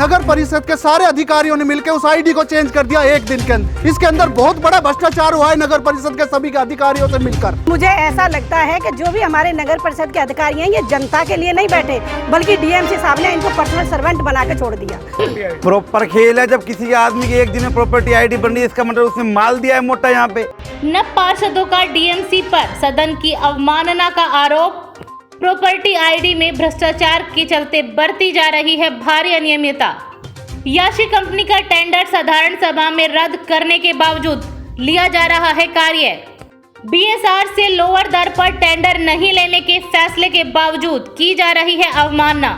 नगर परिषद के सारे अधिकारियों ने मिलकर उस आईडी को चेंज कर दिया एक दिन के अंदर। इसके अंदर बहुत बड़ा भ्रष्टाचार हुआ है नगर परिषद के सभी के अधिकारियों से मिलकर। मुझे ऐसा लगता है कि जो भी हमारे नगर परिषद के अधिकारी हैं ये जनता के लिए नहीं बैठे, बल्कि डीएमसी साहब ने इनको पर्सनल सर्वेंट बना के छोड़ दिया। प्रॉपर खेल है, जब किसी आदमी की एक दिन में प्रॉपर्टी आईडी बन रही है, इसका मतलब उसने माल दिया है मोटा। यहाँ पे नव पार्षदों का डीएमसी पर सदन की अवमानना का आरोप। प्रॉपर्टी आईडी में भ्रष्टाचार के चलते बरती जा रही है भारी अनियमितता। याशी कंपनी का टेंडर साधारण सभा में रद्द करने के बावजूद लिया जा रहा है कार्य। बीएसआर से लोअर दर पर टेंडर नहीं लेने के फैसले के बावजूद की जा रही है अवमानना।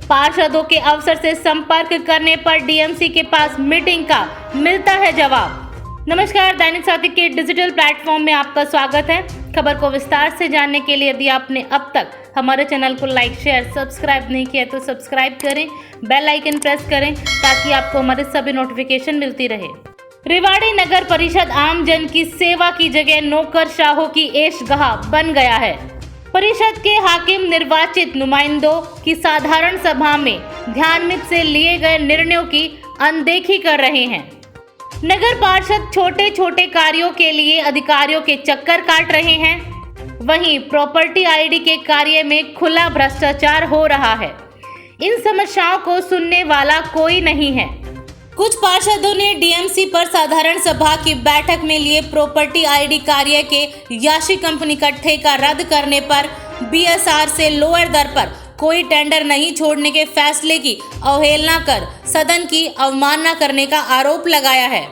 पार्षदों के अफसर से संपर्क करने पर डीएमसी के पास मीटिंग का मिलता है जवाब। नमस्कार, दैनिक साथी के डिजिटल प्लेटफॉर्म में आपका स्वागत है। खबर को विस्तार से जानने के लिए यदि आपने अब तक हमारे चैनल को लाइक, शेयर, सब्सक्राइब नहीं किया तो सब्सक्राइब करें, बेल आइकन प्रेस करें ताकि आपको हमारे सभी नोटिफिकेशन मिलती रहे। रेवाड़ी नगर परिषद आम जन की सेवा की जगह नौकरशाहों की ऐशगाह बन गया है। परिषद के हाकिम निर्वाचित नुमाइंदों की साधारण सभा में ध्यानमित से लिए गए निर्णयों की अनदेखी कर रहे हैं। नगर पार्षद छोटे छोटे कार्यों के लिए अधिकारियों के चक्कर काट रहे हैं। वहीं प्रॉपर्टी आईडी के कार्य में खुला भ्रष्टाचार हो रहा है। इन समस्याओं को सुनने वाला कोई नहीं है। कुछ पार्षदों ने डीएमसी पर साधारण सभा की बैठक में लिए प्रॉपर्टी आईडी कार्य के याशी कंपनी का ठेका रद्द करने पर बीएसआर से लोअर दर पर कोई टेंडर नहीं छोड़ने के फैसले की अवहेलना कर सदन की अवमानना करने का आरोप लगाया है।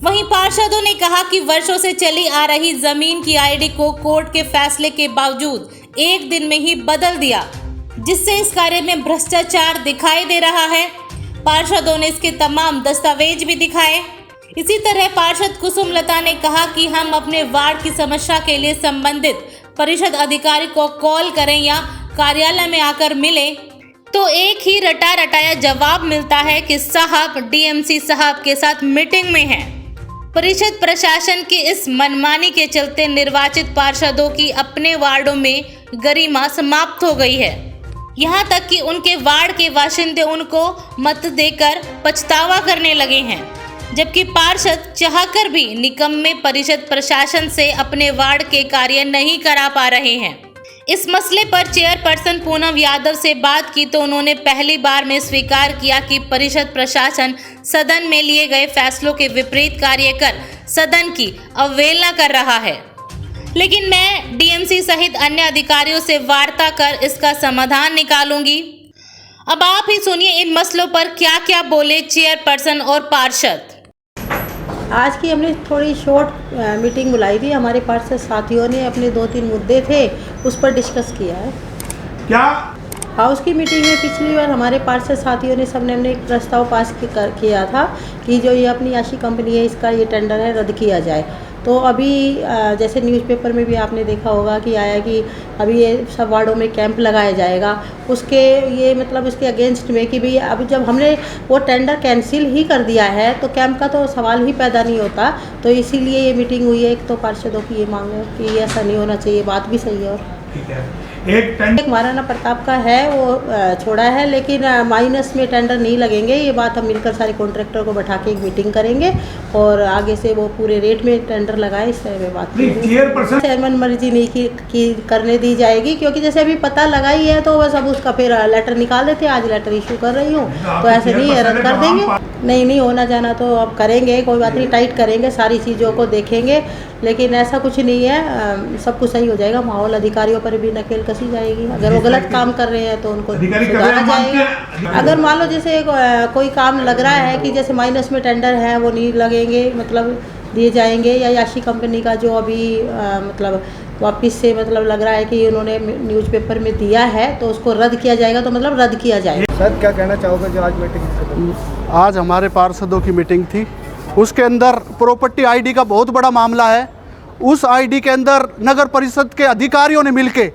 वहीं पार्षदों ने कहा कि वर्षों से चली आ रही जमीन की आईडी को कोर्ट के फैसले के बावजूद एक दिन में ही बदल दिया, जिससे इस कार्य में भ्रष्टाचार दिखाई दे रहा है। पार्षदों ने इसके तमाम दस्तावेज भी दिखाए। इसी तरह पार्षद कुसुमलता ने कहा कि हम अपने वार्ड की समस्या के लिए संबंधित परिषद अधिकारी को कॉल करें या कार्यालय में आकर मिले तो एक ही रटा रटाया जवाब मिलता है कि साहब डीएमसी साहब के साथ मीटिंग में हैं। परिषद प्रशासन की इस मनमानी के चलते निर्वाचित पार्षदों की अपने वार्डों में गरिमा समाप्त हो गई है। यहाँ तक कि उनके वार्ड के बाशिंदे उनको मत देकर पछतावा करने लगे हैं, जबकि पार्षद चाहकर भी निकम्मे परिषद प्रशासन से अपने वार्ड के कार्य नहीं करा पा रहे हैं। इस मसले पर चेयरपर्सन पूनम यादव से बात की तो उन्होंने पहली बार में स्वीकार किया कि परिषद प्रशासन सदन में लिए गए फैसलों के विपरीत कार्य कर सदन की अवहेलना कर रहा है। लेकिन मैं डीएमसी सहित अन्य अधिकारियों से वार्ता कर इसका समाधान निकालूंगी। अब आप ही सुनिए इन मसलों पर क्या क्या बोले चेयरपर्सन और पार्षद। आज की हमने थोड़ी शॉर्ट मीटिंग बुलाई थी। हमारे पार्षद साथियों ने अपने 2-3 मुद्दे थे उस पर डिस्कस किया है। क्या हाउस की मीटिंग में पिछली बार हमारे पार्षद साथियों ने सबने हमने एक प्रस्ताव पास किया था कि जो ये अपनी याशी कंपनी है इसका ये टेंडर है रद्द किया जाए। तो अभी जैसे न्यूज़पेपर में भी आपने देखा होगा कि आया कि अभी ये सब वार्डों में कैंप लगाया जाएगा। उसके ये मतलब उसके अगेंस्ट में कि भाई अब जब हमने वो टेंडर कैंसिल ही कर दिया है तो कैंप का तो सवाल ही पैदा नहीं होता। तो इसीलिए ये मीटिंग हुई है। एक तो पार्षदों की ये मांग है कि ये ऐसा नहीं होना चाहिए, बात भी सही है। और ठीक है, एक महाराणा प्रताप का है वो छोड़ा है, लेकिन माइनस में टेंडर नहीं लगेंगे। ये बात हम मिलकर सारे कॉन्ट्रैक्टर को बैठा के एक मीटिंग करेंगे और आगे से वो पूरे रेट में टेंडर लगाए, इस तरह में बात चेयरमैन मर्जी नहीं की करने दी जाएगी, क्योंकि जैसे अभी पता लगा ही है तो बस अब उसका फिर लेटर निकाल देते हैं। आज लेटर इशू कर रही हूँ तो ऐसे नहीं है, रद्द कर देंगे। नहीं होना जाना तो अब करेंगे, कोई बात नहीं, टाइट करेंगे, सारी चीज़ों को देखेंगे, लेकिन ऐसा कुछ नहीं है, सब कुछ सही हो जाएगा। माहौल अधिकारियों पर भी नकेल कसी जाएगी। अगर वो गलत काम कर रहे हैं तो उनको सुधारा जाएगा। अगर मान लो जैसे कोई काम लग रहा है कि जैसे माइनस में टेंडर है वो नहीं लगेंगे, मतलब दिए जाएंगे, या याशी कंपनी का जो अभी मतलब वापस से मतलब लग रहा है कि उन्होंने न्यूज़पेपर में दिया है तो उसको रद्द किया जाएगा, तो मतलब रद्द किया जाएगा। सर क्या कहना चाहोगे जो आज मीटिंग? आज हमारे पार्षदों की मीटिंग थी, उसके अंदर प्रॉपर्टी आईडी का बहुत बड़ा मामला है। उस आईडी के अंदर नगर परिषद के अधिकारियों ने मिलके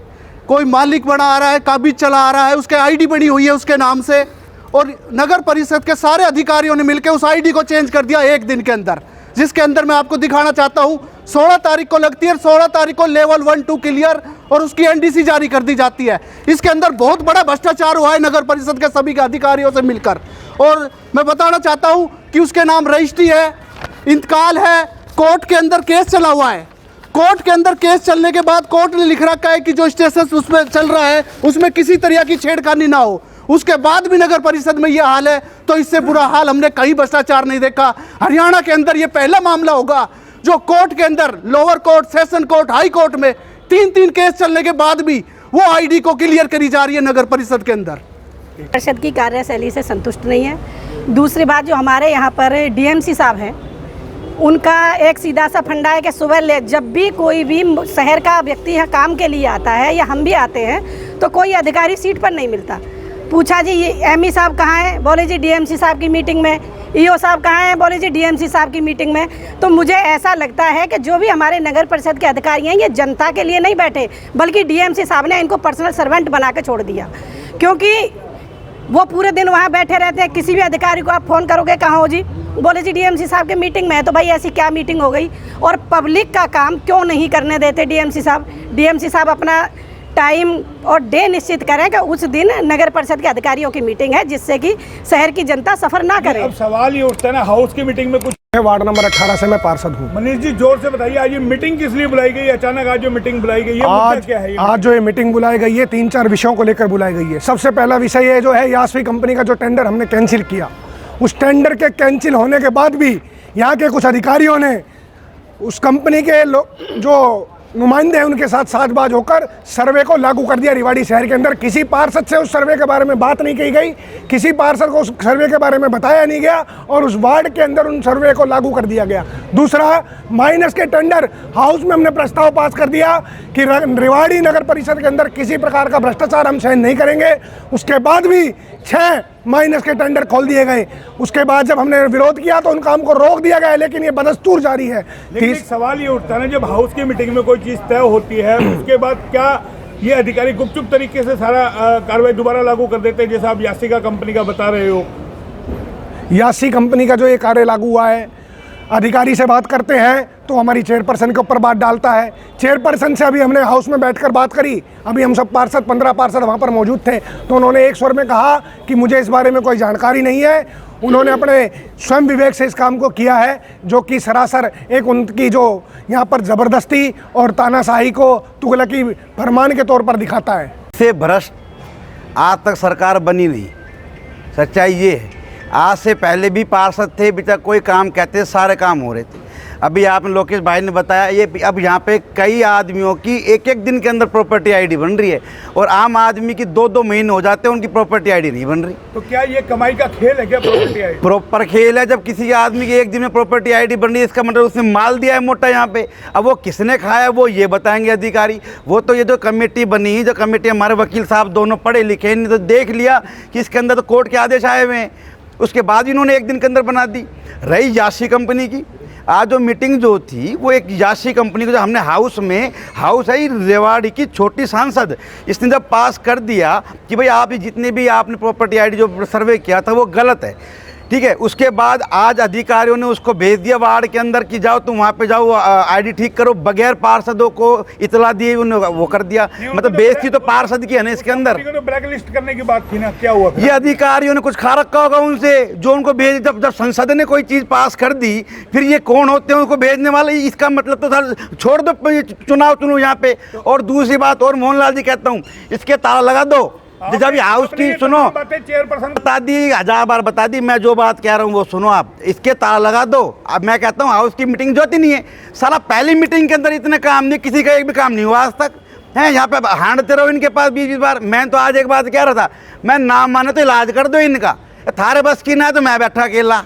कोई मालिक बना आ रहा है, काबिज चला आ रहा है, उसके आईडी बनी हुई है उसके नाम से, और नगर परिषद के सारे अधिकारियों ने मिलकर उस आईडी को चेंज कर दिया एक दिन के अंदर, जिसके अंदर मैं आपको दिखाना चाहता हूं 16 तारीख को लगती है, 16 तारीख को लेवल 1-2 क्लियर और उसकी एनडीसी जारी कर दी जाती है। इसके अंदर बहुत बड़ा भ्रष्टाचार हुआ है नगर परिषद के सभी के अधिकारियों से मिलकर, और मैं बताना चाहता हूँ कि उसके नाम रजिस्ट्री है, इंतकाल है, कोर्ट के अंदर केस चला हुआ है। कोर्ट के अंदर केस चलने के बाद कोर्ट ने लिख रखा है कि जो स्टेटस उसमें चल रहा है उसमें किसी तरह की छेड़खानी ना हो। उसके बाद भी नगर परिषद में ये हाल है, तो इससे बुरा हाल हमने कहीं भ्रष्टाचार नहीं देखा। हरियाणा के अंदर ये पहला मामला होगा जो कोर्ट के अंदर, lower court, session court, high court में 3-3 केस चलने के बाद भी वो आईडी को क्लियर करी जा रही है नगर परिषद के अंदर। परिषद की कार्यशैली से संतुष्ट नहीं है। दूसरी बात, जो हमारे यहाँ पर डीएमसी साहब हैं, उनका एक सीधा सा फंडा है कि सुबह जब भी कोई भी शहर का व्यक्ति यहाँ काम के लिए आता है या हम भी आते हैं तो कोई अधिकारी सीट पर नहीं मिलता। पूछा जी ये एमई साहब कहाँ हैं, बोले जी डीएमसी साहब की मीटिंग में। ईओ साहब कहाँ हैं, बोले जी डीएमसी साहब की मीटिंग में। तो मुझे ऐसा लगता है कि जो भी हमारे नगर परिषद के अधिकारी हैं ये जनता के लिए नहीं बैठे, बल्कि डीएमसी साहब ने इनको पर्सनल सर्वेंट बना के छोड़ दिया। क्योंकि वो पूरे दिन वहाँ बैठे रहते हैं। किसी भी अधिकारी को आप फ़ोन करोगे कहाँ हो जी, बोले जी डीएमसी साहब के मीटिंग में है। तो भाई ऐसी क्या मीटिंग हो गई? और पब्लिक का काम क्यों नहीं करने देते डीएमसी साहब? डीएमसी साहब अपना टाइम और डे निश्चित करें कि उस दिन नगर परिषद के अधिकारियों की मीटिंग है, जिससे कि शहर की जनता सफ़र ना करे। अब सवाल ये उठता है ना, हाउस की मीटिंग में कुछ वार्ड नंबर 18 से मैं पार्षद हूँ। मनीष जी जोर से बताइए, आज ये मीटिंग किस लिए बुलाई गई? अचानक आज जो मीटिंग बुलाई गई है, मुद्दा क्या है? आज जो ये मीटिंग बुलाई गई है 3-4 विषयों को लेकर बुलाई गई है। सबसे पहला विषय ये जो है यास्वी कंपनी का जो टेंडर हमने कैंसिल किया, उस टेंडर के कैंसिल होने के बाद भी यहाँ के कुछ अधिकारियों ने उस कंपनी के जो नुमाइंदे हैं उनके साथ साझबाज होकर सर्वे को लागू कर दिया रेवाड़ी शहर के अंदर। किसी पार्षद से उस सर्वे के बारे में बात नहीं की गई, किसी पार्षद को उस सर्वे के बारे में बताया नहीं गया और उस वार्ड के अंदर उन सर्वे को लागू कर दिया गया। दूसरा, माइनस के टेंडर हाउस में हमने प्रस्ताव पास कर दिया कि रेवाड़ी नगर परिषद के अंदर किसी प्रकार का भ्रष्टाचार हम सहन नहीं करेंगे। उसके बाद भी 6 माइनस के टेंडर खोल दिए गए। उसके बाद जब हमने विरोध किया तो उन काम को रोक दिया गया, लेकिन ये बदस्तूर जारी है। लेकिन एक सवाल ये उठता है ना, जब हाउस की मीटिंग में कोई चीज़ तय होती है उसके बाद क्या ये अधिकारी गुपचुप तरीके से सारा कार्रवाई दोबारा लागू कर देते हैं, जैसा आप यासिका कंपनी का बता रहे हो? यासी कंपनी का जो ये कार्य लागू हुआ है, अधिकारी से बात करते हैं तो हमारी चेयरपर्सन के ऊपर बात डालता है। चेयरपर्सन से अभी हमने हाउस में बैठकर बात करी, अभी हम सब पार्षद 15 पार्षद वहाँ पर मौजूद थे, तो उन्होंने एक स्वर में कहा कि मुझे इस बारे में कोई जानकारी नहीं है। उन्होंने अपने स्वयं विवेक से इस काम को किया है, जो कि सरासर एक उनकी जो यहाँ पर ज़बरदस्ती और तानाशाही को तुगलकी फरमान के तौर पर दिखाता है। से भ्रष्ट आज तक सरकार बनी नहीं, सच्चाई ये है। आज से पहले भी पार्षद थे, अभी तक कोई काम कहते सारे काम हो रहे थे। अभी आपने लोकेश भाई ने बताया, ये अब यहाँ पे कई आदमियों की एक दिन के अंदर प्रॉपर्टी आईडी बन रही है और आम आदमी की 2-2 महीने हो जाते हैं उनकी प्रॉपर्टी आईडी नहीं बन रही। तो क्या ये कमाई का खेल है क्या प्रॉपर्टी आईडी? प्रॉपर खेल है। जब किसी आदमी की एक दिन में प्रॉपर्टी आईडी बन रही है, इसका मतलब उसने माल दिया है मोटा यहाँ पे। अब वो किसने खाया वो ये बताएंगे अधिकारी। वो तो ये जो कमेटी बनी, जो कमेटी हमारे वकील साहब दोनों पढ़े लिखे, इन्होंने तो देख लिया कि इसके अंदर तो कोर्ट के आदेश आए हुए हैं, उसके बाद इन्होंने एक दिन के अंदर बना दी। रही यासी कंपनी की, आज जो मीटिंग जो थी वो एक यासी कंपनी को जो हमने हाउस है रेवाड़ी की छोटी सांसद, इसने जब पास कर दिया कि भाई आप जितने भी आपने प्रॉपर्टी आईडी जो सर्वे किया था वो गलत है, ठीक है। उसके बाद आज अधिकारियों ने उसको भेज दिया वार्ड के अंदर कि जाओ तुम वहाँ पे जाओ आईडी ठीक करो, बगैर पार्षदों को इतला दिए उन्होंने वो कर दिया। मतलब बेइज्जती तो पार्षद की है ना इसके अंदर। तो ब्लैक लिस्ट करने की बात थी ना, क्या हुआ? ये अधिकारियों ने कुछ खा रखा होगा उनसे, जो उनको भेज, जब संसद ने कोई चीज़ पास कर दी फिर ये कौन होते हैं उनको भेजने वाले? इसका मतलब तो सर छोड़ दो, चुनाव चुनो यहाँ पे। और दूसरी बात और मोहनलाल जी कहता हूँ, इसके ताला लगा दो। जब हाउस की सुनो, चेयरपर्सन बता दी, 1000 बार बता दी, मैं जो बात कह रहा हूँ वो सुनो आप। इसके ताला लगा दो। अब मैं कहता हूँ हाउस की मीटिंग जो होती नहीं है, साला पहली मीटिंग के अंदर इतने काम नहीं, किसी का एक भी काम नहीं हुआ आज तक है। यहाँ पे हांडते रहो इनके पास 20-20 बार। मैं तो आज एक बात कह रहा था, मैं नाम माने तो इलाज कर दो इनका, थारे बस की ना तो मैं बैठा अकेला।